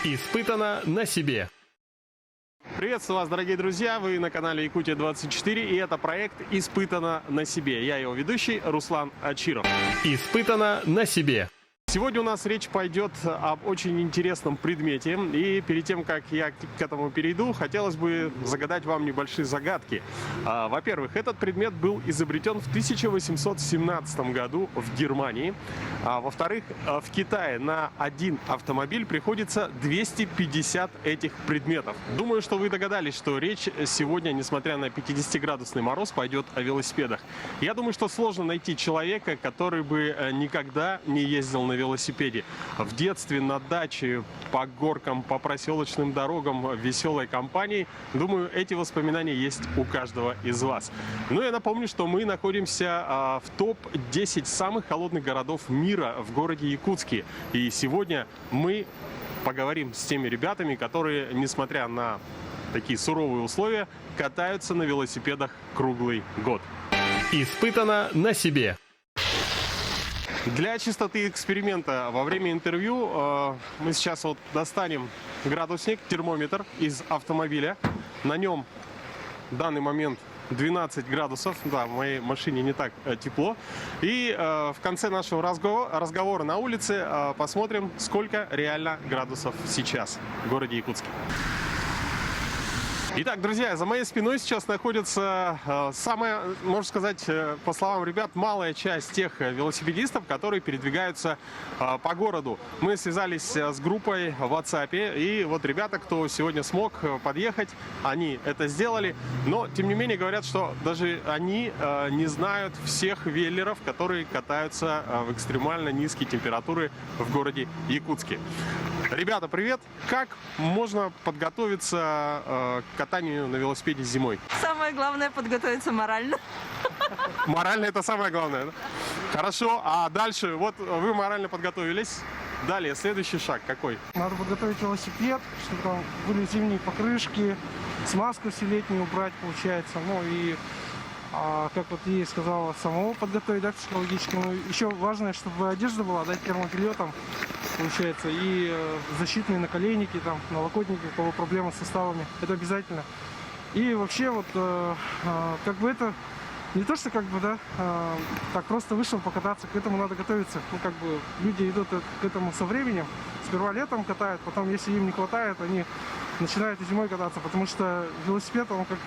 Испытано на себе. Приветствую вас, дорогие друзья! Вы на канале Якутия-24, и это проект «Испытано на себе». Я его ведущий Руслан Ачиров. Испытано на себе. Сегодня у нас речь пойдет об очень интересном предмете. И перед тем, как я к этому перейду, хотелось бы загадать вам небольшие загадки. Во-первых, этот предмет был изобретен в 1817 году в Германии. Во-вторых, в Китае на один автомобиль приходится 250 этих предметов. Думаю, что вы догадались, что речь сегодня, несмотря на 50-градусный мороз, пойдет о велосипедах. Я думаю, что сложно найти человека, который бы никогда не ездил на велосипеде. В детстве на даче, по горкам, по проселочным дорогам, в веселой компании. Думаю, эти воспоминания есть у каждого из вас. Но я напомню, что мы находимся в топ-10 самых холодных городов мира в городе Якутске. И сегодня мы поговорим с теми ребятами, которые, несмотря на такие суровые условия, катаются на велосипедах круглый год. Испытано на себе. Для чистоты эксперимента во время интервью мы сейчас вот достанем градусник, термометр из автомобиля. На нем в данный момент 12 градусов. Да, в моей машине не так тепло. И в конце нашего разговора на улице посмотрим, сколько реально градусов сейчас в городе Якутске. Итак, друзья, за моей спиной сейчас находится самая, можно сказать, по словам ребят, малая часть тех велосипедистов, которые передвигаются по городу. Мы связались с группой в WhatsApp, и вот ребята, кто сегодня смог подъехать, они это сделали. Но, тем не менее, говорят, что даже они не знают всех веллеров, которые катаются в экстремально низкие температуры в городе Якутске. Ребята, привет! Как можно подготовиться к катанию на велосипеде зимой? Самое главное подготовиться морально. Морально это самое главное, да? Хорошо, а дальше, вот вы морально подготовились. Далее, следующий шаг какой? Надо подготовить велосипед, чтобы там были зимние покрышки, смазку вселетнюю убрать, получается. Ну и, как вот ей сказала, самого подготовить, да, психологически. Но еще важно, чтобы одежда была, да, термобелье там, получается, и защитные наколенники, там, налокотники, у кого проблемы с суставами, это обязательно. И вообще вот, как бы это не то, что как бы, да, так просто вышел покататься, к этому надо готовиться. Ну, как бы люди идут к этому со временем, сперва летом катают, потом, если им не хватает, они начинают и зимой кататься, потому что велосипед, он как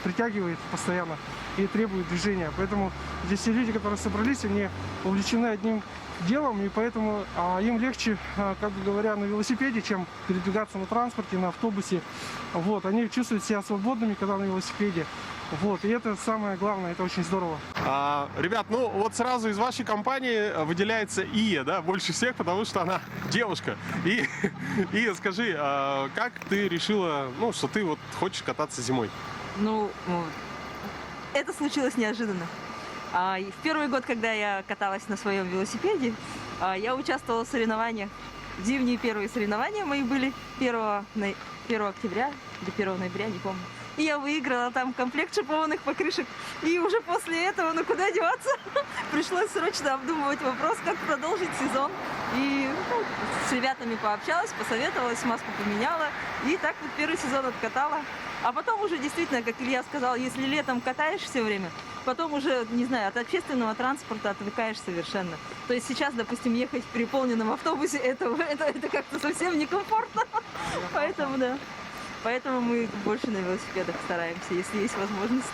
притягивает постоянно и требует движения. Поэтому здесь все люди, которые собрались, они увлечены одним делом, и поэтому им легче, как бы говоря, на велосипеде, чем передвигаться на транспорте, на автобусе. Вот, они чувствуют себя свободными, когда на велосипеде. Вот, и это самое главное, это очень здорово. Ребят, ну вот сразу из вашей компании выделяется Ия, да, больше всех, потому что она девушка. И Ия, скажи, как ты решила, ну, что ты вот хочешь кататься зимой? Ну, это случилось неожиданно. В первый год, когда я каталась на своем велосипеде, я участвовала в соревнованиях. Зимние первые соревнования мои были 1 октября или 1 ноября, не помню. И я выиграла там комплект шипованных покрышек. И уже после этого, ну куда деваться, пришлось срочно обдумывать вопрос, как продолжить сезон. И с ребятами пообщалась, посоветовалась, маску поменяла. И так вот первый сезон откатала. А потом уже действительно, как Илья сказал, если летом катаешь все время, потом уже, не знаю, от общественного транспорта отвыкаешь совершенно. То есть сейчас, допустим, ехать в переполненном автобусе, это как-то совсем некомфортно. Поэтому, да. Поэтому мы больше на велосипедах стараемся, если есть возможность.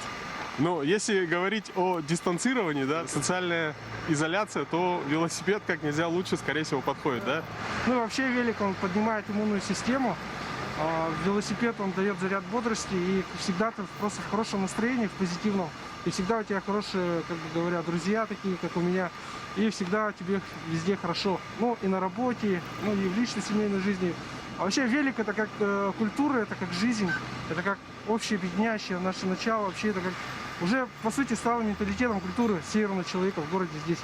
Ну, если говорить о дистанцировании, да, социальная изоляция, то велосипед как нельзя лучше, скорее всего, подходит, да? Ну, вообще велик, он поднимает иммунную систему. Велосипед, он дает заряд бодрости, и всегда ты просто в хорошем настроении, в позитивном. И всегда у тебя хорошие, как бы говоря, друзья такие, как у меня. И всегда тебе везде хорошо. Ну, и на работе, ну, и в личной семейной жизни. А вообще велик это как культура, это как жизнь, это как общее объединяющее наше начало. Вообще это как уже, по сути, стало менталитетом культуры северного человека в городе здесь.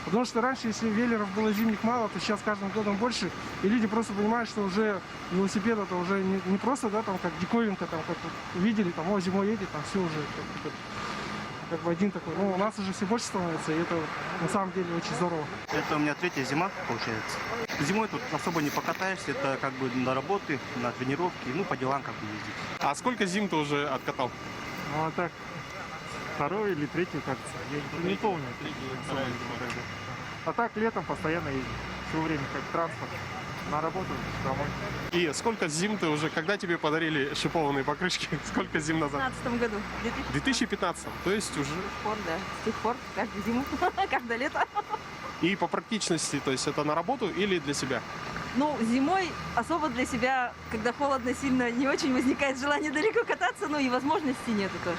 Потому что раньше, если веллеров было зимних мало, то сейчас каждым годом больше. И люди просто понимают, что уже велосипед это уже не просто, да, там, как диковинка, там, как видели, там, о, зимой едет, там, все уже. как бы один такой. Ну, у нас уже все больше становится, и это на самом деле очень здорово. Это у меня третья зима, получается. Зимой тут особо не покатаешься, это как бы на работы, на тренировки, ну, по делам как бы ездить. А сколько зим ты уже откатал? Ну а так, второй или третий, кажется, я не помню. А так летом постоянно езжу, все время как транспорт, на работу, домой. И сколько зим ты уже, когда тебе подарили шипованные покрышки, сколько зим В назад? 2015 году. В 2015, то есть уже... С тех пор, да. С тех пор, каждую зиму, каждое лето. И по практичности, то есть это на работу или для себя? Ну, зимой особо для себя, когда холодно сильно, не очень возникает желание далеко кататься, ну и возможностей нету тоже.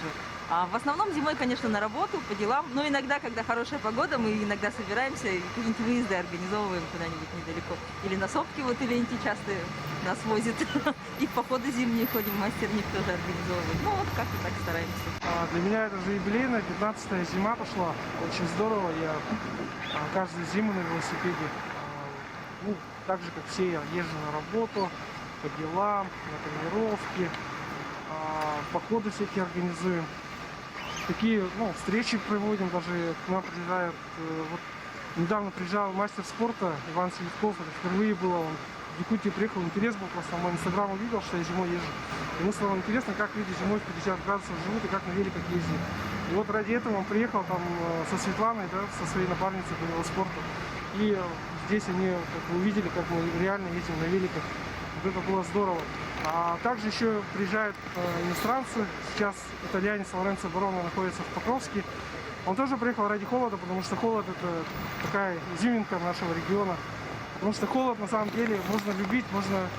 А в основном зимой, конечно, на работу, по делам. Но иногда, когда хорошая погода, мы иногда собираемся и какие-нибудь выезды организовываем куда-нибудь недалеко. Или на сопки, вот Ильинти часто нас возит. И в походы зимние ходим, мастерник тоже организовывает. Ну вот как-то так стараемся. Для меня это же юбилейная, 15-я зима пошла. Очень здорово. Я каждую зиму на велосипеде. Ну, так же, как все, я езжу на работу, по делам, на тренировки, походы всякие организуем. Такие, ну, встречи проводим, даже к нам приезжают, вот недавно приезжал мастер спорта Иван Селевков, это впервые было, он в Якутию приехал, интерес был, просто мой инстаграм увидел, что я зимой езжу. Ему стало интересно, как люди зимой в 50 градусов живут и как на великах ездят. И вот ради этого он приехал там со Светланой, да, со своей напарницей по велоспорту. И здесь они как бы увидели, как мы реально ездим на великах. Вот это было здорово. А также еще приезжают иностранцы. Сейчас итальянец Лоренцо Бароно находится в Покровске. Он тоже приехал ради холода, потому что холод это такая изюминка нашего региона. Потому что холод на самом деле можно любить, можно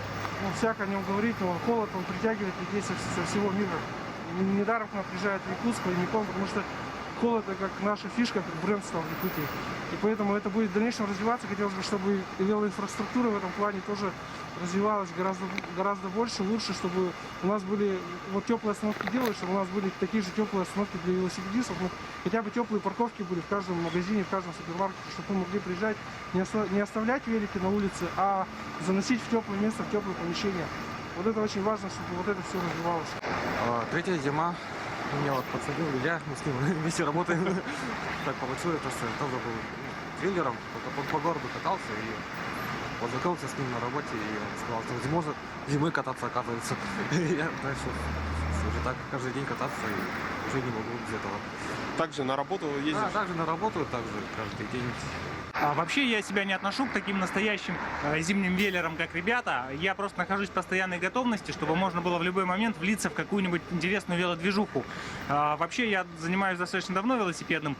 всяко о нем говорить, но холод он притягивает людей со всего мира. И недаром к нам приезжают в Якутск, прямиком, потому что холод это как наша фишка, как бренд стал в Якутии. И поэтому это будет в дальнейшем развиваться. Хотелось бы, чтобы велоинфраструктура в этом плане тоже развивалась гораздо больше, лучше, чтобы у нас были вот теплые остановки делают, чтобы у нас были такие же теплые остановки для велосипедистов, ну, хотя бы теплые парковки были в каждом магазине, в каждом супермаркете, чтобы мы могли приезжать, не оставлять велики на улице, а заносить в теплое место, в теплое помещение. Вот это очень важно, чтобы вот это все развивалось. Третья зима. Меня вот подсадил Илья, мы с ним вместе работаем. Так получилось, что я тоже был триллером, по городу катался и познакомился с ним на работе, и он сказал, что можно зимой кататься, оказывается. И я дальше уже так каждый день кататься и уже не могу без этого. Также на работу ездишь? Да, также на работу, также каждый день. Вообще я себя не отношу к таким настоящим зимним веллерам, как ребята. Я просто нахожусь в постоянной готовности, чтобы можно было в любой момент влиться в какую-нибудь интересную велодвижуху. Вообще я занимаюсь достаточно давно велосипедным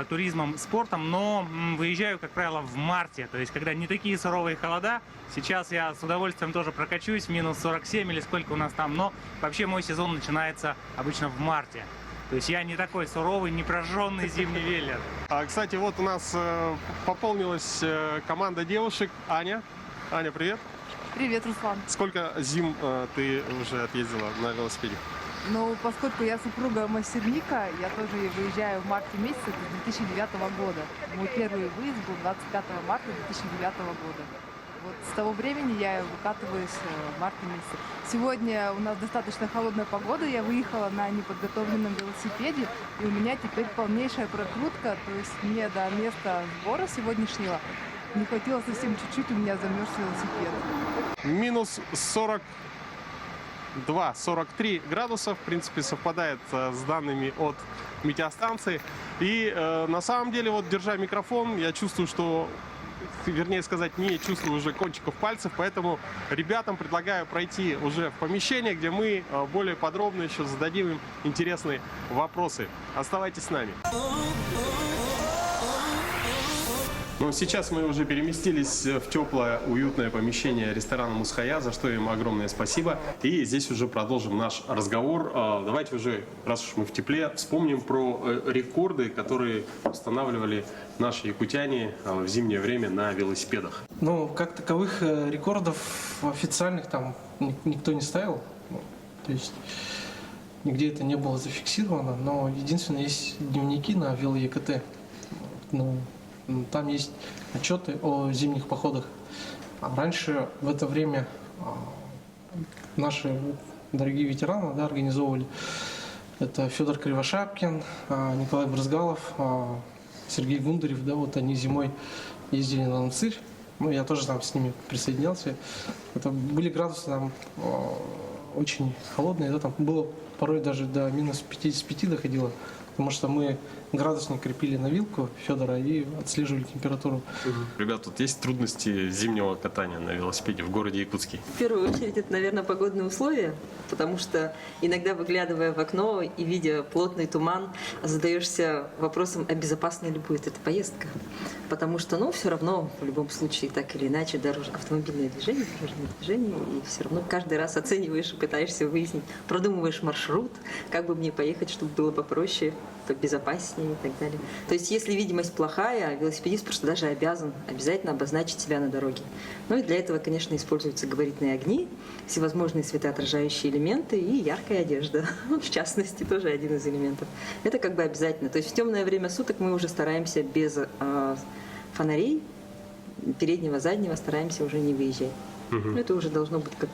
туризмом, спортом, но выезжаю, как правило, в марте. То есть, когда не такие суровые холода. Сейчас я с удовольствием тоже прокачусь в минус 47 или сколько у нас там. Но вообще мой сезон начинается обычно в марте. То есть я не такой суровый, не прожженный зимний веллер. Кстати, вот у нас пополнилась команда девушек. Аня. Аня, привет. Привет, Руслан. Сколько зим ты уже отъездила на велосипеде? Ну, поскольку я супруга мастерника, я тоже выезжаю в марте месяце 2009 года. Мой первый выезд был 25 марта 2009 года. Вот с того времени я выкатываюсь в марте месяце. Сегодня у нас достаточно холодная погода, я выехала на неподготовленном велосипеде, и у меня теперь полнейшая прокрутка, то есть мне до места сбора сегодняшнего не хватило совсем чуть-чуть, у меня замерз велосипед. Минус 42-43 градуса, в принципе, совпадает с данными от метеостанции. И на самом деле, вот держа микрофон, я чувствую, что, вернее сказать, не чувствую уже кончиков пальцев, поэтому ребятам предлагаю пройти уже в помещение, где мы более подробно еще зададим им интересные вопросы. Оставайтесь с нами. Ну, сейчас мы уже переместились в теплое, уютное помещение ресторана «Мусхая», за что им огромное спасибо. И здесь уже продолжим наш разговор. Давайте уже, раз уж мы в тепле, вспомним про рекорды, которые устанавливали наши якутяне в зимнее время на велосипедах. Ну, как таковых рекордов официальных там никто не ставил. То есть нигде это не было зафиксировано. Но единственное, есть дневники на вело-ЕКТ. Там есть отчеты о зимних походах. Раньше в это время наши дорогие ветераны организовывали Это Федор Кривошапкин, Николай Брызгалов, Сергей Гундарев. Да, вот они зимой ездили на Нацирь. Ну, я тоже там с ними присоединялся. Это были градусы там очень холодные. Да, там было порой даже до минус 55 доходило. Потому что мы градусник крепили на вилку Федора и отслеживали температуру. Ребят, тут есть трудности зимнего катания на велосипеде в городе Якутске? В первую очередь, это, наверное, погодные условия, потому что иногда, выглядывая в окно и видя плотный туман, задаешься вопросом, а безопасной ли будет эта поездка. Потому что, ну, все равно, в любом случае, так или иначе, автомобильное движение, дорожное движение, и все равно каждый раз оцениваешь и пытаешься выяснить, продумываешь маршрут, как бы мне поехать, чтобы было попроще, побезопаснее и так далее. То есть, если видимость плохая, велосипедист просто даже обязательно обозначить себя на дороге. Ну и для этого, конечно, используются габаритные огни, всевозможные светоотражающие элементы и яркая одежда. В частности, тоже один из элементов. Это как бы обязательно. То есть в темное время суток мы уже стараемся без фонарей, переднего, заднего, стараемся уже не выезжать. Это уже должно быть как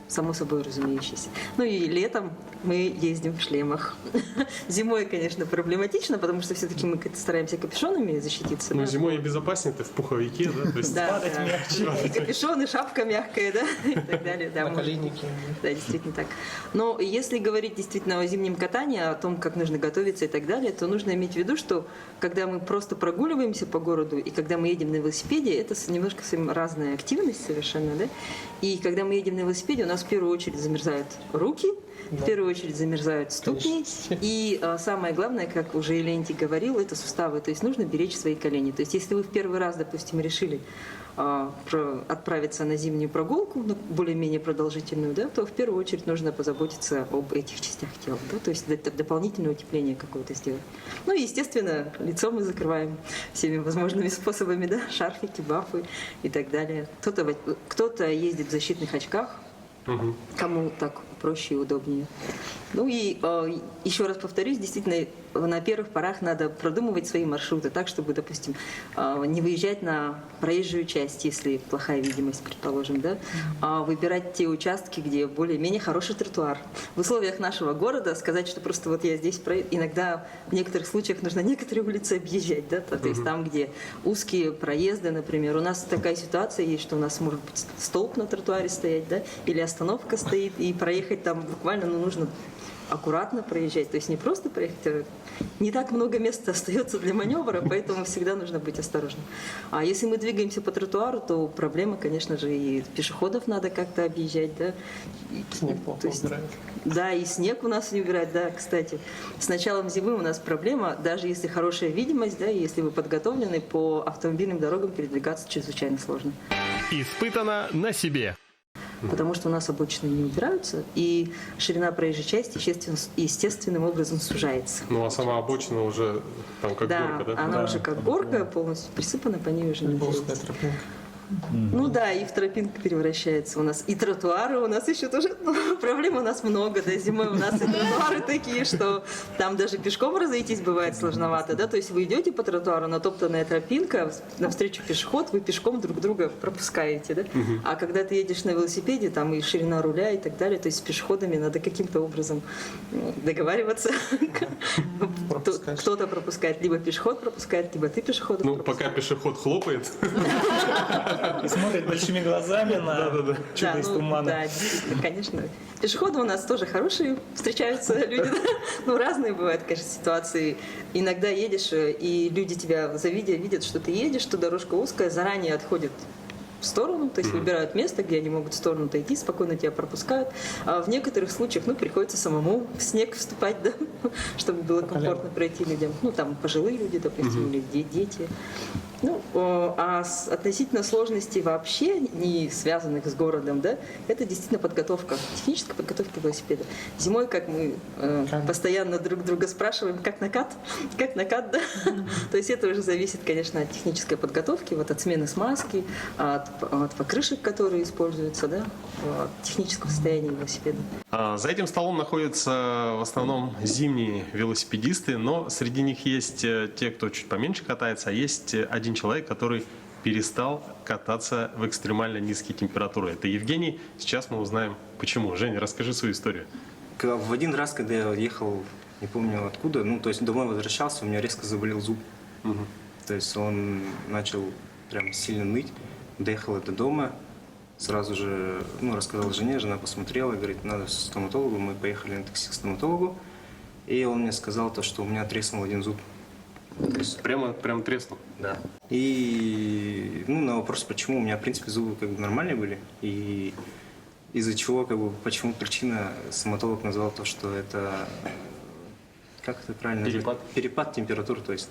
само собой разумеющееся. Ну и летом мы ездим в шлемах. Зимой, конечно, проблематично, потому что все-таки мы стараемся капюшонами защититься. Ну, да? зимой и безопаснее, ты в пуховике, да? То есть... Да, и капюшон, и шапка мягкая, да, и так далее. Да, Наколенники. Да, действительно так. Но если говорить действительно о зимнем катании, о том, как нужно готовиться и так далее, то нужно иметь в виду, что когда мы просто прогуливаемся по городу и когда мы едем на велосипеде, это немножко разная активность совершенно, да? И когда мы едем на велосипеде, у нас в первую очередь замерзают руки, в первую очередь замерзают ступни. И самое главное, как уже Елентий говорил, это суставы. То есть нужно беречь свои колени. То есть если вы в первый раз, допустим, решили отправиться на зимнюю прогулку, более-менее продолжительную, да, то в первую очередь нужно позаботиться об этих частях тела. Да, то есть дополнительное утепление какое-то сделать. Ну и, естественно, лицо мы закрываем всеми возможными способами, да, шарфики, бафы и так далее. Кто-то ездит в защитных очках, кому так проще и удобнее. Ну и еще раз повторюсь, действительно, на первых порах надо продумывать свои маршруты так, чтобы, допустим, не выезжать на проезжую часть, если плохая видимость, предположим, да, выбирать те участки, где более-менее хороший тротуар. В условиях нашего города сказать, что просто вот я здесь иногда в некоторых случаях нужно некоторые улицы объезжать, да, то есть там, где узкие проезды, например, у нас такая ситуация есть, что у нас может быть столб на тротуаре стоять, да, или остановка стоит, и проехать там буквально, нужно аккуратно проезжать, то есть не просто проехать, а не так много места остается для маневра, поэтому всегда нужно быть осторожным. А если мы двигаемся по тротуару, то проблема, конечно же, и пешеходов надо как-то объезжать, да. Снег плохо убирает. Да, и снег у нас не убирать, да, кстати. С началом зимы у нас проблема, даже если хорошая видимость, да, и если вы подготовлены, по автомобильным дорогам передвигаться чрезвычайно сложно. Испытано на себе. Потому что у нас обочины не убираются, и ширина проезжей части естественным образом сужается. Ну, а сама обочина уже там как горка, да? Она уже как горка, полностью присыпана, по ней уже не Узкая ездить. тропинка. Ну да, и в тропинку превращается у нас. И тротуары у нас еще тоже, проблем у нас много, да, зимой у нас и тротуары такие, что там даже пешком разойтись бывает сложновато, да, то есть вы идете по тротуару, натоптанная тропинка, навстречу пешеход, вы пешком друг друга пропускаете, да, а когда ты едешь на велосипеде, там и ширина руля и так далее, то есть с пешеходами надо каким-то образом договариваться. Кто-то пропускает, либо пешеход пропускает, либо ты пешеходов Ну, пропускаешь. пока пешеход хлопает. И смотрит большими глазами на чудо из тумана. Да, действительно, конечно. Пешеходы у нас тоже хорошие, встречаются люди. Ну, разные бывают, конечно, ситуации. Иногда едешь, и люди тебя завидя, видят, что ты едешь, что дорожка узкая, заранее отходят в сторону, то есть выбирают место, где они могут в сторону отойти, спокойно тебя пропускают. А в некоторых случаях, приходится самому в снег вступать, да, чтобы было комфортно пройти людям. Ну, там пожилые люди, допустим, или дети. Ну, а относительно сложностей вообще, не связанных с городом, да, это действительно подготовка, техническая подготовка велосипеда. Зимой, как мы постоянно друг друга спрашиваем, как накат, да, то есть это уже зависит, конечно, от технической подготовки, вот от смены смазки, от покрышек, которые используются, да, от технического состояния велосипеда. За этим столом находятся в основном зимние велосипедисты, но среди них есть те, кто чуть поменьше катается, а есть один человек, который перестал кататься в экстремально низкие температуры. Это Евгений. Сейчас мы узнаем, почему. Женя, расскажи свою историю. В один раз, когда я ехал не помню откуда. Ну, то есть домой возвращался, у меня резко заболел зуб. То есть он начал прям сильно ныть. Доехал до дома, сразу же, ну, рассказал жене, жена посмотрела, говорит, надо к стоматологу. Мы поехали на такси к стоматологу, и он мне сказал то, что у меня треснул один зуб. То есть прям треснул? Да. И, ну, на вопрос, почему, у меня, в принципе, зубы как бы нормальные были, и из-за чего, как бы, почему причина, стоматолог назвал то, что это, как это правильно назвать? Перепад температуры, то есть.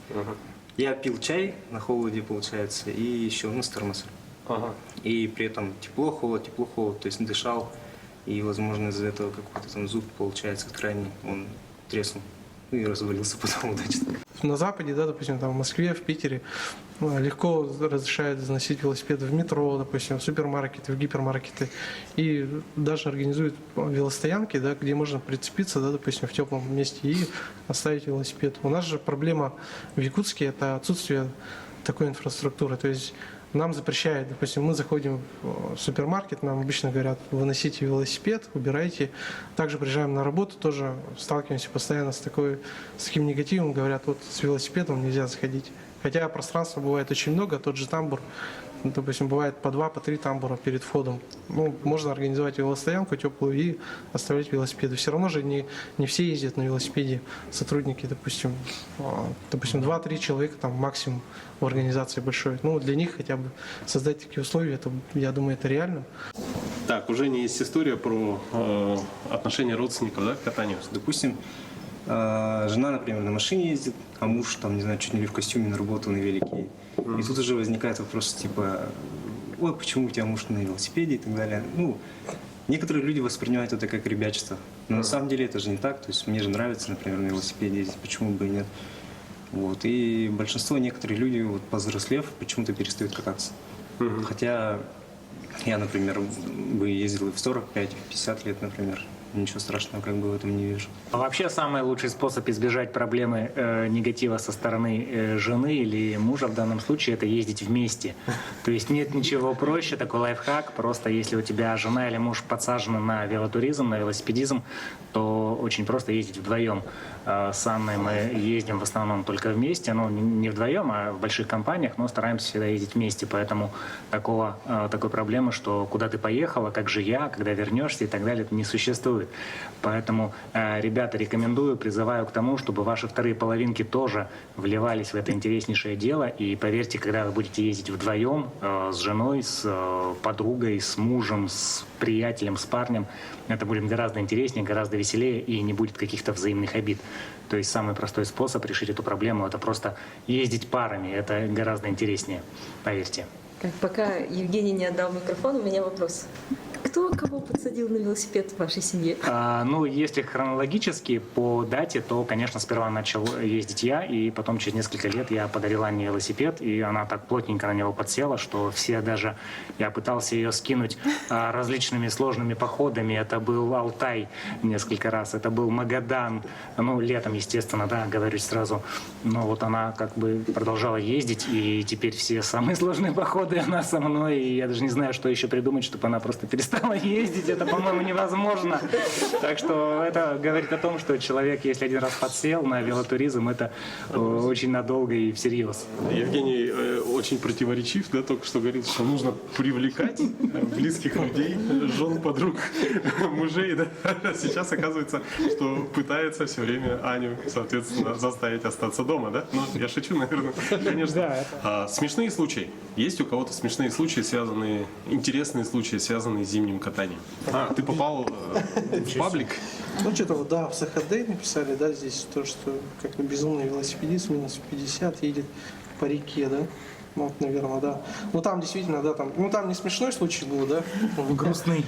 Я пил чай на холоде, получается, и еще, ну, с термоса. И при этом тепло, холод, то есть дышал, и, возможно, из-за этого какой-то там зуб, получается, крайний, он треснул, ну, и развалился потом удачно. На Западе, да, допустим, там в Москве, в Питере легко разрешают заносить велосипеды в метро, допустим, в супермаркеты, в гипермаркеты. И даже организуют велостоянки, да, где можно прицепиться, да, допустим, в теплом месте и оставить велосипед. У нас же проблема в Якутске – это отсутствие такой инфраструктуры. То есть нам запрещают, допустим, мы заходим в супермаркет, нам обычно говорят, выносите велосипед, убирайте. Также приезжаем на работу, тоже сталкиваемся постоянно с таким негативом, говорят, вот с велосипедом нельзя заходить. Хотя пространства бывает очень много, тот же тамбур, допустим, бывает по 2, по 3 тамбура перед входом. Ну, можно организовать велостоянку теплую и оставлять велосипеды. Все равно же не все ездят на велосипеде, сотрудники, допустим 2-3 человека там максимум в организации большой. Ну, для них хотя бы создать такие условия, это, я думаю, это реально. Так, уже не есть история про отношения родственников, да, к катанию? Допустим, жена, например, на машине ездит, а муж, там, не знаю, чуть ли в костюме на работу, на велике. И тут уже возникает вопрос, типа, ой, почему у тебя муж на велосипеде и так далее. Ну, некоторые люди воспринимают это как ребячество. Но на самом деле это же не так. То есть мне же нравится, например, на велосипеде ездить, почему бы и нет. Вот. И большинство, некоторые люди, вот, повзрослев, почему-то перестают кататься. Хотя я, например, бы ездил и в 45, и в 50 лет, например. Ничего страшного как бы в этом не вижу. Вообще самый лучший способ избежать проблемы негатива со стороны жены или мужа в данном случае — это ездить вместе. То есть нет ничего проще, такой лайфхак. Просто если у тебя жена или муж подсажены на велотуризм, на велосипедизм, то очень просто ездить вдвоем. С Анной мы ездим в основном только вместе, ну не вдвоем, а в больших компаниях, но стараемся всегда ездить вместе. Поэтому такой проблемы, что куда ты поехала, как же я, когда вернешься и так далее, не существует. Поэтому, ребята, рекомендую, призываю к тому, чтобы ваши вторые половинки тоже вливались в это интереснейшее дело. И поверьте, когда вы будете ездить вдвоем, с женой, с подругой, с мужем, с приятелем, с парнем, это будет гораздо интереснее, гораздо веселее и не будет каких-то взаимных обид. То есть самый простой способ решить эту проблему — это просто ездить парами. Это гораздо интереснее, поверьте. Пока Евгений не отдал микрофон, у меня вопрос. Кто кого подсадил на велосипед в вашей семье? Ну, если хронологически по дате, то, конечно, сперва начал ездить я, и потом через несколько лет я подарил Анне велосипед, и она так плотненько на него подсела, что я пытался ее скинуть различными сложными походами. Это был Алтай несколько раз, это был Магадан, ну, летом, естественно, да, говорю сразу. Но вот она как бы продолжала ездить, и теперь все самые сложные походы она со мной, и я даже не знаю, что еще придумать, чтобы она просто перестала ездить. Это, по-моему, невозможно. Так что это говорит о том, что человек, если один раз подсел на велотуризм, это очень надолго и всерьез. Евгений очень противоречив, да, только что говорил, что нужно привлекать близких людей, жен, подруг, мужей, да. Сейчас оказывается, что пытается все время Аню, соответственно, заставить остаться дома, да? Ну, я шучу, наверное, конечно. Смешные случаи. Есть у кого-то смешные случаи, интересные случаи, связанные с зимним катанием? Ты попал в паблик? Ну, что-то вот, да, в СХД написали, да, здесь то, что как безумный велосипедист, минус 50, едет по реке, да. Ну, вот, наверное, да. Ну, там действительно, да, там не смешной случай был, да. Грустный.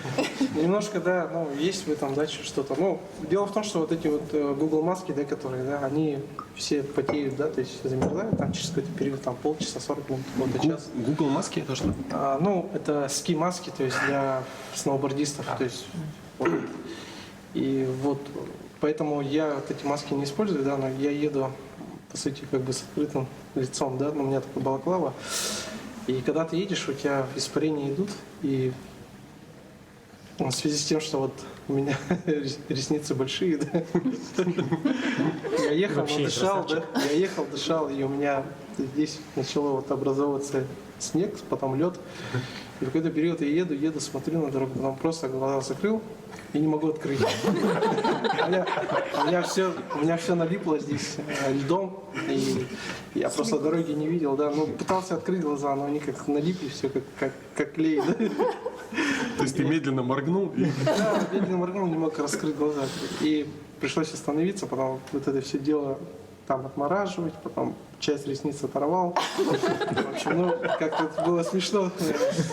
Немножко, да, ну, есть в этом, да, что-то. Ну, дело в том, что вот эти вот Google маски, да, которые, да, они все потеют, да, то есть замерзают там через какой-то период, там полчаса, 40 минут, какой-то час. Google маски это что? Ну, это ски-маски, то есть для сноубордистов, то есть вот. И вот, поэтому я вот эти маски не использую, да, но я еду, по сути, как бы с открытым лицом, да, но у меня такая балаклава. И когда ты едешь, у тебя испарения идут, и В связи с тем, что вот у меня ресницы большие, да. Я ехал, дышал, да. Я ехал, дышал, и у меня здесь начало вот образовываться снег, потом лед. И в какой-то период я еду, смотрю на дорогу, потом просто глаза закрыл и не могу открыть. У меня все налипло здесь льдом, и я просто дороги не видел, да. Ну, пытался открыть глаза, но они как налипли, все как клей, да. То есть ты медленно моргнул? Да, медленно моргнул, не мог раскрыть глаза. И пришлось остановиться, потом вот это все дело там отмораживать, потом часть ресниц оторвал. В общем, ну, как-то это было смешно,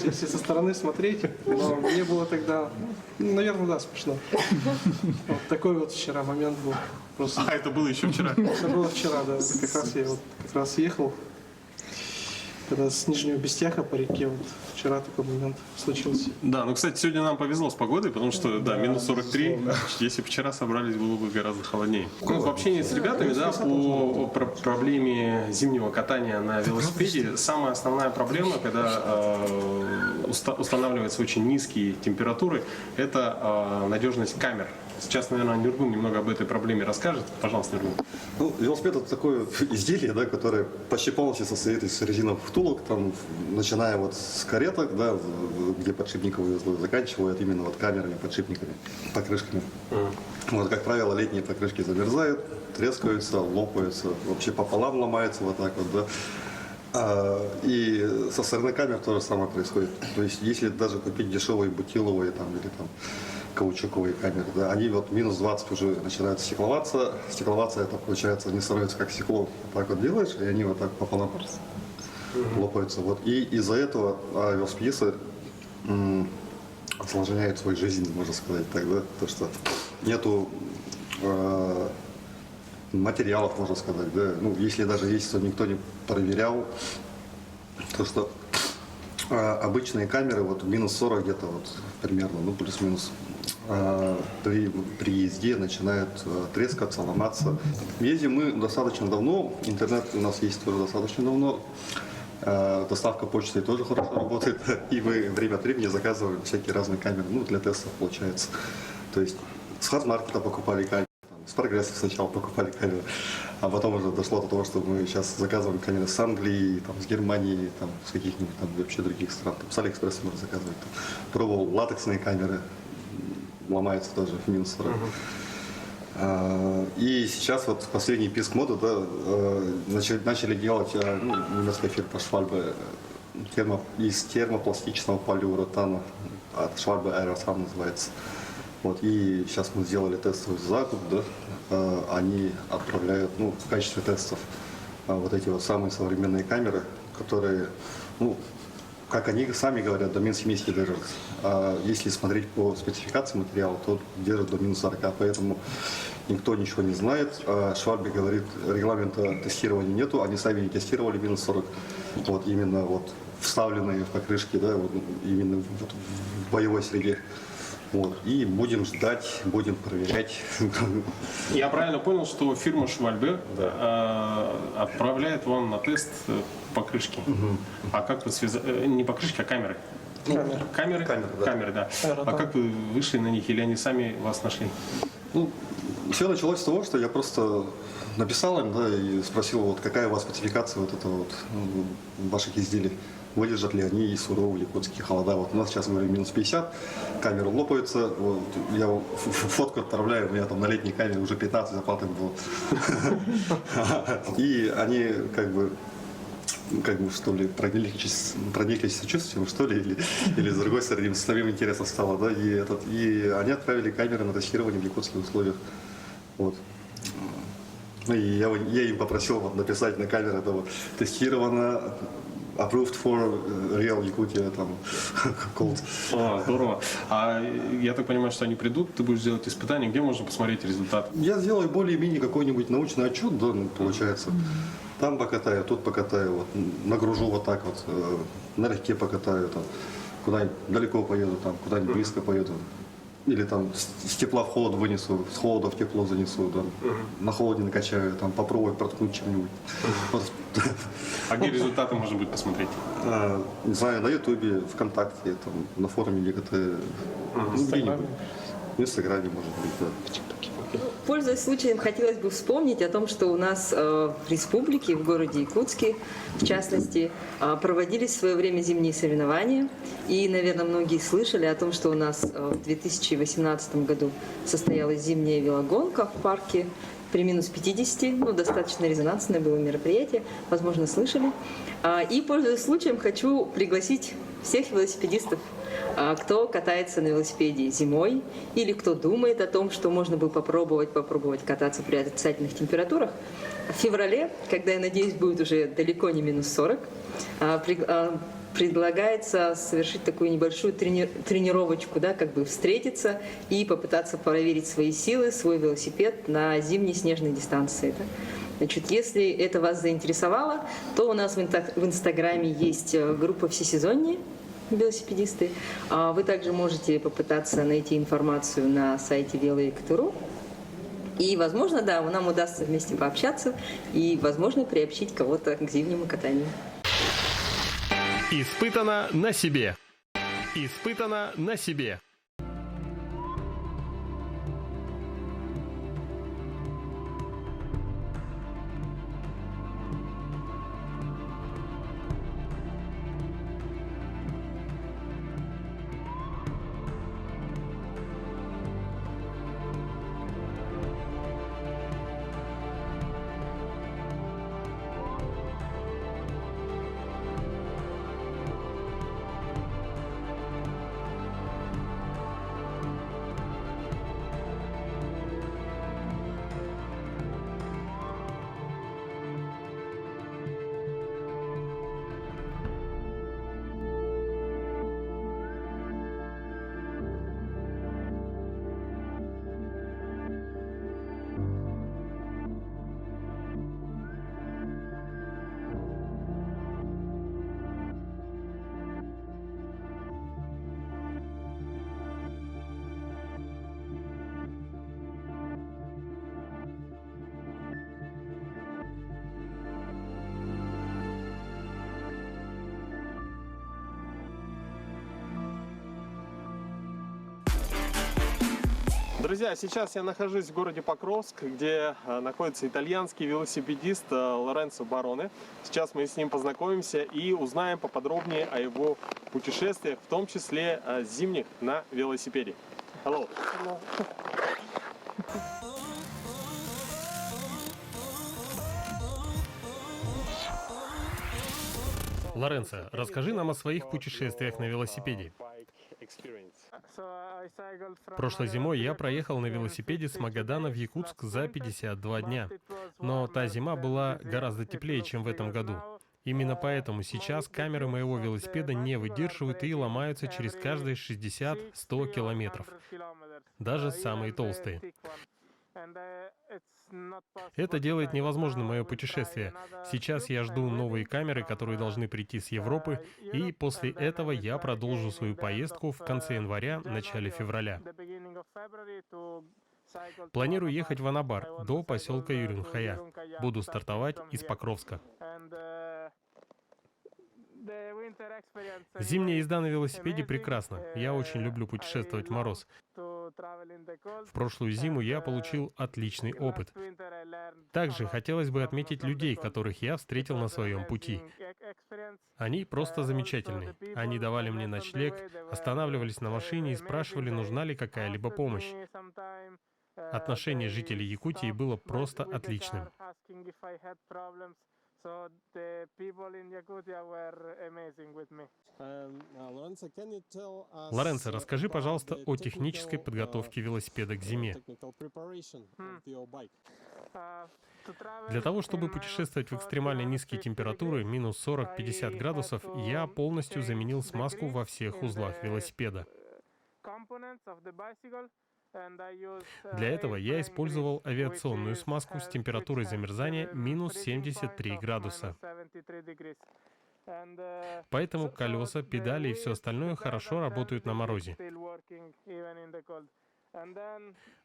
если со стороны смотреть, но мне было тогда, ну, наверное, да, смешно. Вот такой вот вчера момент был. Просто. А это было еще вчера? Это было вчера, да. Как раз я вот как раз ехал, когда с Нижнего Бестяха по реке, вот вчера такой момент случился. Да, ну, кстати, сегодня нам повезло с погодой, потому что, да, минус 43, если бы вчера собрались, было бы гораздо холоднее. Ну, в общении с ребятами, да, по проблеме зимнего катания на велосипеде, самая основная проблема, когда устанавливаются очень низкие температуры, это надежность камер. Сейчас, наверное, Нюргун немного об этой проблеме расскажет. Пожалуйста, Нюргун. Ну, велосипед — это такое изделие, да, которое почти полностью состоит из резиновых втулок, там, начиная вот с кареток, да, где подшипниковые узлы, заканчивая именно вот камерами, подшипниками, покрышками. Вот, как правило, летние покрышки замерзают, трескаются, лопаются, вообще пополам ломаются вот так вот, да. И со стороны камер то же самое происходит. То есть, если даже купить дешевые бутиловые там, или там каучуковые камеры, да, они вот минус 20 уже начинают стекловаться. Стекловаться — это получается, они становятся как стекло. Так вот делаешь, и они вот так пополам лопаются. Вот. И из-за этого велосипедисты осложняют свою жизнь, можно сказать так, да, то, что нету материалов, можно сказать, да. Ну, если даже есть, то никто не проверял, то, что обычные камеры вот минус 40 где-то вот примерно, ну плюс-минус, при езде начинают трескаться, ломаться. Ездим мы достаточно давно, интернет у нас есть тоже достаточно давно, доставка почты тоже хорошо работает, и мы время от времени заказываем всякие разные камеры, ну для тестов получается. То есть с Хазмаркета покупали камеры, с Прогресса сначала покупали камеры, а потом уже дошло до того, что мы сейчас заказываем камеры с Англии, там, с Германии, там, с каких-нибудь там вообще других стран. Там, с Алиэкспресса можно заказывать. Там. Пробовал латексные камеры, ломаются тоже в минус 40. И сейчас вот последний писк моды, да, начали делать немецкая фирма Schwalbe из термопластичного полиуретана, от Schwalbe Aerosan называется. Вот, и сейчас мы сделали тестовый закуп, да, они отправляют, ну, в качестве тестов вот эти вот самые современные камеры, которые, ну, как они сами говорят, до минус 70 держат. А если смотреть по спецификации материала, то держат до минус 40, поэтому никто ничего не знает. Schwalbe говорит, регламента тестирования нету, они сами не тестировали минус 40. Вот именно вот вставленные в покрышки, да, вот, именно вот в боевой среде. Вот. И будем ждать, будем проверять. Я правильно понял, что фирма Schwalbe отправляет вам на тест покрышки. А как вы связали? Не покрышки, а камеры. Камеры? Камеры, да. А как вы вышли на них, или они сами вас нашли? Ну, все началось с того, что я просто написал им, да, и спросил, вот какая у вас спецификация вот этого вот ваших изделий. Выдержат ли они и суровые якутские холода. Вот у нас сейчас, говорю, минус 50, камера лопается. Вот, я фотку отправляю, у меня там на летней камере уже 15 заплаток было. И они как бы что ли, прониклись сочувствием, что ли, или с другой стороны, самим интересно стало, да, и они отправили камеры на тестирование в якутских условиях. Вот. Ну, и я им попросил вот написать на камеру, это вот тестировано, approved for real Якутия, там, cold. Здорово. А я так понимаю, что они придут, ты будешь делать испытания, где можно посмотреть результат? Я сделаю более-менее какой-нибудь научный отчет, да, ну, получается. Там покатаю, тут покатаю, вот, нагружу вот так вот, налегке покатаю, там, куда-нибудь далеко поеду, там, куда-нибудь близко поеду. или там с тепла в холод вынесу, с холода в тепло занесу, там, на холоде накачаю, там, попробовать проткнуть чем-нибудь. Вот. А где результаты можно будет посмотреть? Не знаю, на Ютубе, ВКонтакте, там, на форуме некоторые, где-нибудь. В Инстаграме, может быть, да. Пользуясь случаем, хотелось бы вспомнить о том, что у нас в республике, в городе Якутске, в частности, проводились в свое время зимние соревнования. И, наверное, многие слышали о том, что у нас в 2018 году состоялась зимняя велогонка в парке при минус 50. Ну, достаточно резонансное было мероприятие, возможно, слышали. И, пользуясь случаем, хочу пригласить всех велосипедистов, кто катается на велосипеде зимой или кто думает о том, что можно бы попробовать кататься при отрицательных температурах. В феврале, когда, я надеюсь, будет уже далеко не минус 40, предлагается совершить такую небольшую тренировочку, да, как бы встретиться и попытаться проверить свои силы, свой велосипед на зимней снежной дистанции. Да. Значит, если это вас заинтересовало, то у нас в Инстаграме есть группа «Всесезонние велосипедисты». Вы также можете попытаться найти информацию на сайте вело.ик.ру. И, возможно, да, нам удастся вместе пообщаться и, возможно, приобщить кого-то к зимнему катанию. Испытано на себе. Испытано на себе. Друзья, сейчас я нахожусь в городе Покровск, где находится итальянский велосипедист Лоренцо Бароне. Сейчас мы с ним познакомимся и узнаем поподробнее о его путешествиях, в том числе зимних на велосипеде. Hello. Hello. Лоренцо, расскажи нам о своих путешествиях на велосипеде. Прошлой зимой я проехал на велосипеде с Магадана в Якутск за 52 дня. Но та зима была гораздо теплее, чем в этом году. Именно поэтому сейчас камеры моего велосипеда не выдерживают и ломаются через каждые 60-100 километров. Даже самые толстые. Это делает невозможным мое путешествие. Сейчас я жду новые камеры, которые должны прийти с Европы, и после этого я продолжу свою поездку в конце января, начале февраля. Планирую ехать в Анабар, до поселка Юрюнхая. Буду стартовать из Покровска. Зимняя езда на велосипеде прекрасна. Я очень люблю путешествовать в мороз. В прошлую зиму я получил отличный опыт. Также хотелось бы отметить людей, которых я встретил на своем пути. Они просто замечательные. Они давали мне ночлег, останавливались на машине и спрашивали, нужна ли какая-либо помощь. Отношение жителей Якутии было просто отличным. Лоренцо, расскажи, пожалуйста, о технической подготовке велосипеда к зиме. Для того, чтобы путешествовать в экстремально низкие температуры, минус 40-50 градусов, я полностью заменил смазку во всех узлах велосипеда. Для этого я использовал авиационную смазку с температурой замерзания минус 73 градуса. Поэтому колеса, педали и все остальное хорошо работают на морозе.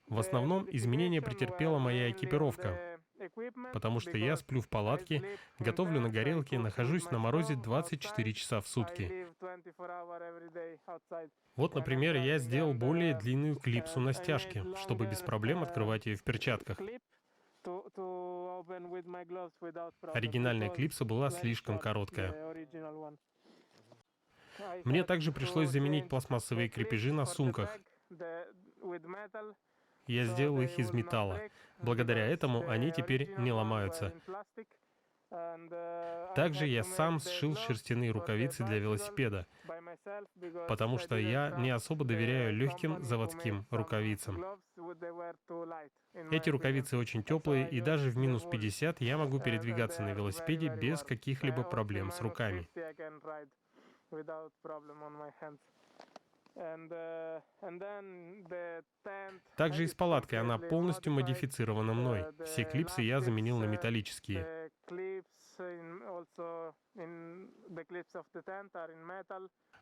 В основном изменения претерпела моя экипировка, потому что я сплю в палатке, готовлю на горелке, нахожусь на морозе 24 часа в сутки. Вот, например, я сделал более длинную клипсу на стяжке, чтобы без проблем открывать ее в перчатках. Оригинальная клипса была слишком короткая. Мне также пришлось заменить пластмассовые крепежи на сумках. Я сделал их из металла. Благодаря этому они теперь не ломаются. Также я сам сшил шерстяные рукавицы для велосипеда, потому что я не особо доверяю легким заводским рукавицам. Эти рукавицы очень теплые, и даже в минус 50 я могу передвигаться на велосипеде без каких-либо проблем с руками. Также и с палаткой, она полностью модифицирована мной. Все клипсы я заменил на металлические.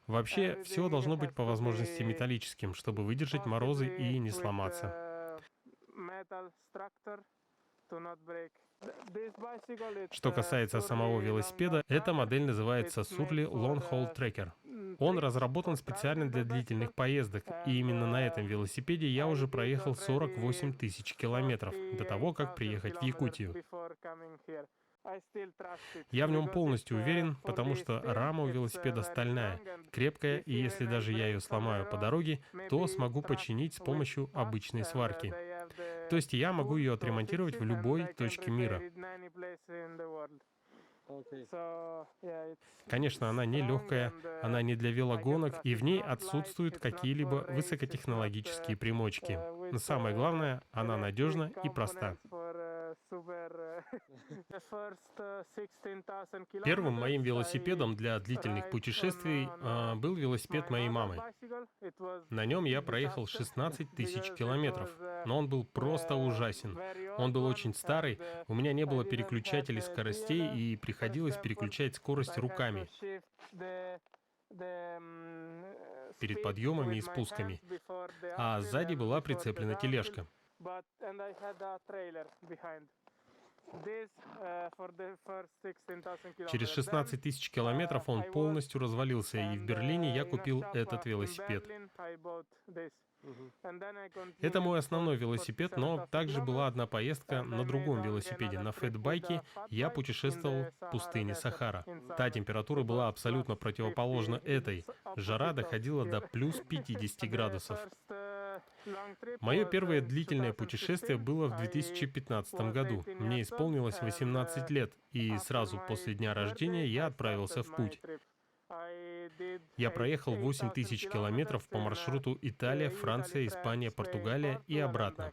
Вообще, все должно быть по возможности металлическим, чтобы выдержать морозы и не сломаться. Что касается самого велосипеда, эта модель называется Surly Long Haul Trekker. Он разработан специально для длительных поездок, и именно на этом велосипеде я уже проехал 48 тысяч километров до того, как приехать в Якутию. Я в нем полностью уверен, потому что рама у велосипеда стальная, крепкая, и если даже я ее сломаю по дороге, то смогу починить с помощью обычной сварки. То есть я могу ее отремонтировать в любой точке мира. Конечно, она не легкая, она не для велогонок, и в ней отсутствуют какие-либо высокотехнологические примочки. Но самое главное, она надежна и проста. Первым моим велосипедом для длительных путешествий был велосипед моей мамы. На нем я проехал 16 тысяч километров, но он был просто ужасен. Он был очень старый, у меня не было переключателей скоростей и приходилось переключать скорость руками перед подъемами и спусками, а сзади была прицеплена тележка. Через 16 тысяч километров он полностью развалился, и в Берлине я купил этот велосипед. Это мой основной велосипед, но также была одна поездка на другом велосипеде. На фэтбайке я путешествовал в пустыне Сахара. Та температура была абсолютно противоположна этой. Жара доходила до плюс 50 градусов. Мое первое длительное путешествие было в 2015 году. Мне исполнилось 18 лет, и сразу после дня рождения я отправился в путь. Я проехал 8 тысяч километров по маршруту Италия, Франция, Испания, Португалия и обратно.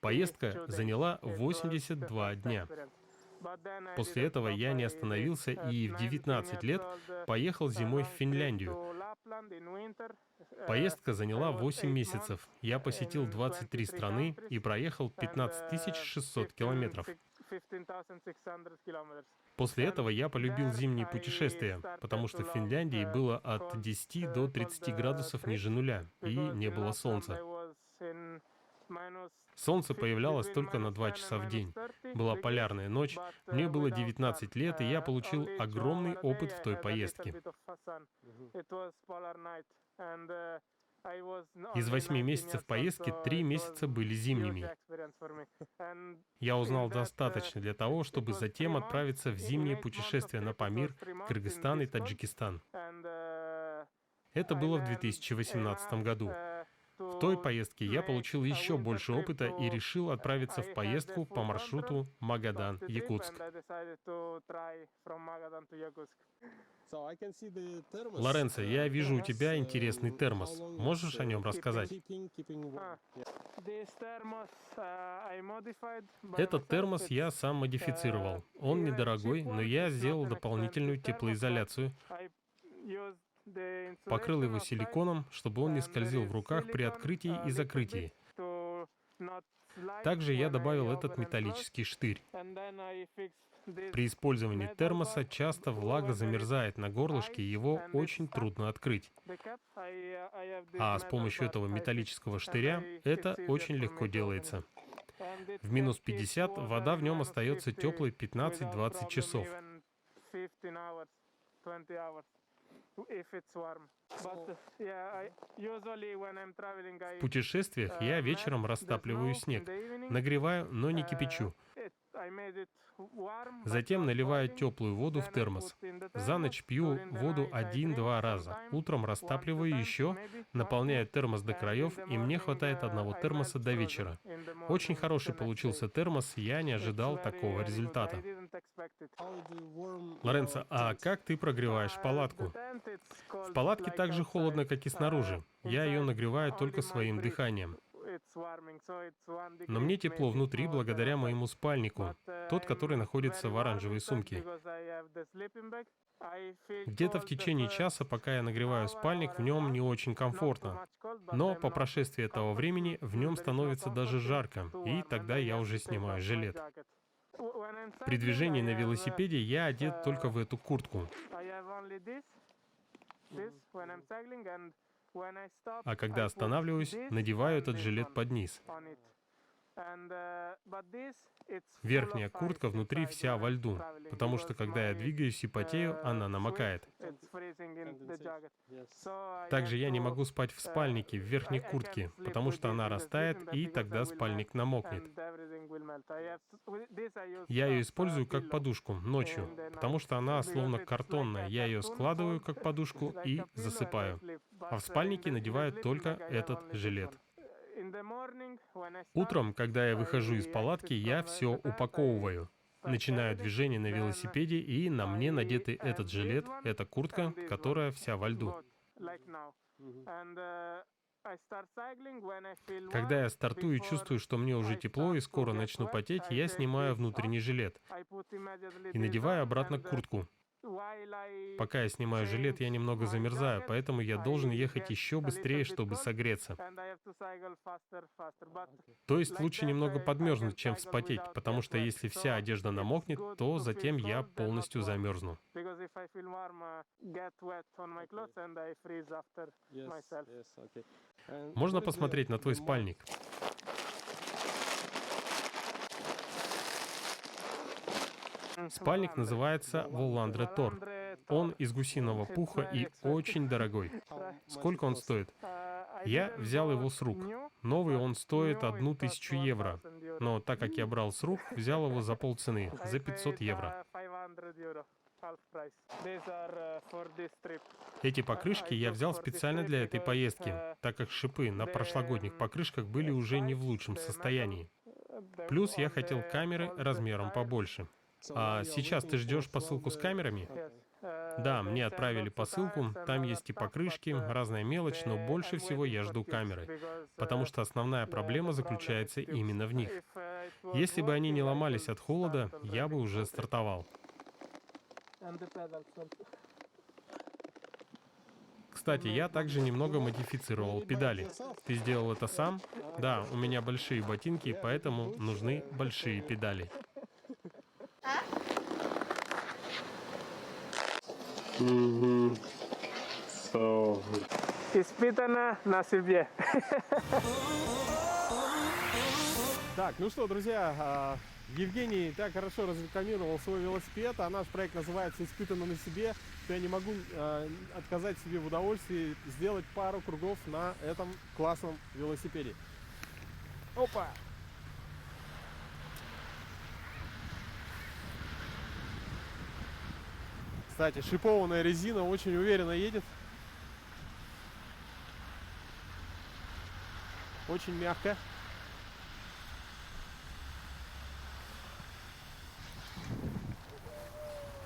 Поездка заняла 82 дня. После этого я не остановился и в 19 лет поехал зимой в Финляндию. Поездка заняла 8 месяцев. Я посетил 23 страны и проехал 15 600 километров. После этого я полюбил зимние путешествия, потому что в Финляндии было от 10 до 30 градусов ниже нуля, и не было солнца. Солнце появлялось только на 2 часа в день. Была полярная ночь, мне было 19 лет, и я получил огромный опыт в той поездке. Из 8 месяцев поездки 3 месяца были зимними. Я узнал достаточно для того, чтобы затем отправиться в зимнее путешествие на Памир, Кыргызстан и Таджикистан. Это было в 2018 году. В той поездке я получил еще больше опыта и решил отправиться в поездку по маршруту Магадан-Якутск. Лоренцо, я вижу у тебя интересный термос. Можешь о нем рассказать? Этот термос я сам модифицировал. Он недорогой, но я сделал дополнительную теплоизоляцию. Покрыл его силиконом, чтобы он не скользил в руках при открытии и закрытии. Также я добавил этот металлический штырь. При использовании термоса часто влага замерзает на горлышке, и его очень трудно открыть. А с помощью этого металлического штыря это очень легко делается. В минус 50 вода в нем остается теплой 15-20 часов. В путешествиях я вечером растапливаю снег, нагреваю, но не кипячу. Затем наливаю теплую воду в термос. За ночь пью воду 1-2 раза. Утром растапливаю еще, наполняю термос до краев, и мне хватает одного термоса до вечера. Очень хороший получился термос, я не ожидал такого результата. Лоренцо, а как ты прогреваешь палатку? В палатке так же холодно, как и снаружи. Я ее нагреваю только своим дыханием. Но мне тепло внутри благодаря моему спальнику, тот, который находится в оранжевой сумке. Где-то в течение часа, пока я нагреваю спальник, в нем не очень комфортно. Но по прошествии этого времени в нем становится даже жарко, и тогда я уже снимаю жилет. При движении на велосипеде я одет только в эту куртку. А когда останавливаюсь, надеваю этот жилет под низ. Верхняя куртка внутри вся во льду, потому что когда я двигаюсь и потею, она намокает. Также я не могу спать в спальнике, в верхней куртке, потому что она растает, и тогда спальник намокнет. Я ее использую как подушку ночью, потому что она словно картонная. Я ее складываю как подушку и засыпаю. А в спальнике надеваю только этот жилет. Утром, когда я выхожу из палатки, я все упаковываю. Начинаю движение на велосипеде, и на мне надеты этот жилет, эта куртка, которая вся во льду. Когда я стартую и чувствую, что мне уже тепло и скоро начну потеть, я снимаю внутренний жилет и надеваю обратно куртку. Пока я снимаю жилет, я немного замерзаю, поэтому я должен ехать еще быстрее, чтобы согреться. То есть лучше немного подмерзнуть, чем вспотеть, потому что если вся одежда намокнет, то затем я полностью замерзну. Можно посмотреть на твой спальник? Спальник называется Волландре Тор. Он из гусиного пуха и очень дорогой. Сколько он стоит? Я взял его с рук. Новый он стоит 1000 евро. Но так как я брал с рук, взял его за полцены, за 500 евро. Эти покрышки я взял специально для этой поездки, так как шипы на прошлогодних покрышках были уже не в лучшем состоянии. Плюс я хотел камеры размером побольше. А сейчас ты ждешь посылку с камерами? Да, мне отправили посылку, там есть и покрышки, разная мелочь, но больше всего я жду камеры, потому что основная проблема заключается именно в них. Если бы они не ломались от холода, я бы уже стартовал. Кстати, я также немного модифицировал педали. Ты сделал это сам? Да, у меня большие ботинки, поэтому нужны большие педали. Испытано на себе. Так, ну что, друзья, Евгений так хорошо разрекламировал свой велосипед, а наш проект называется «Испытано на себе», что я не могу отказать себе в удовольствии сделать пару кругов на этом классном велосипеде. Опа! Кстати, шипованная резина очень уверенно едет. Очень мягко.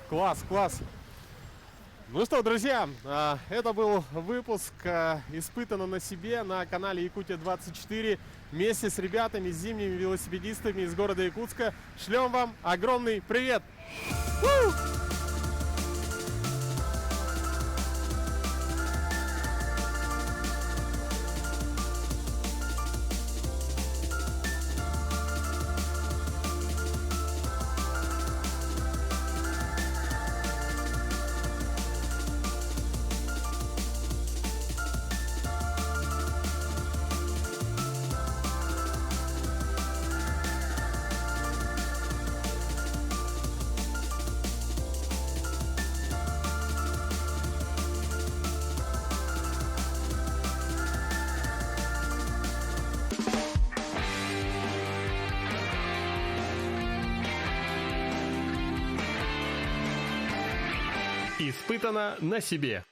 Класс, класс. Ну что, друзья, это был выпуск «Испытано на себе» на канале Якутия 24 вместе с ребятами, с зимними велосипедистами из города Якутска. Шлем вам огромный привет! Испытано на себе.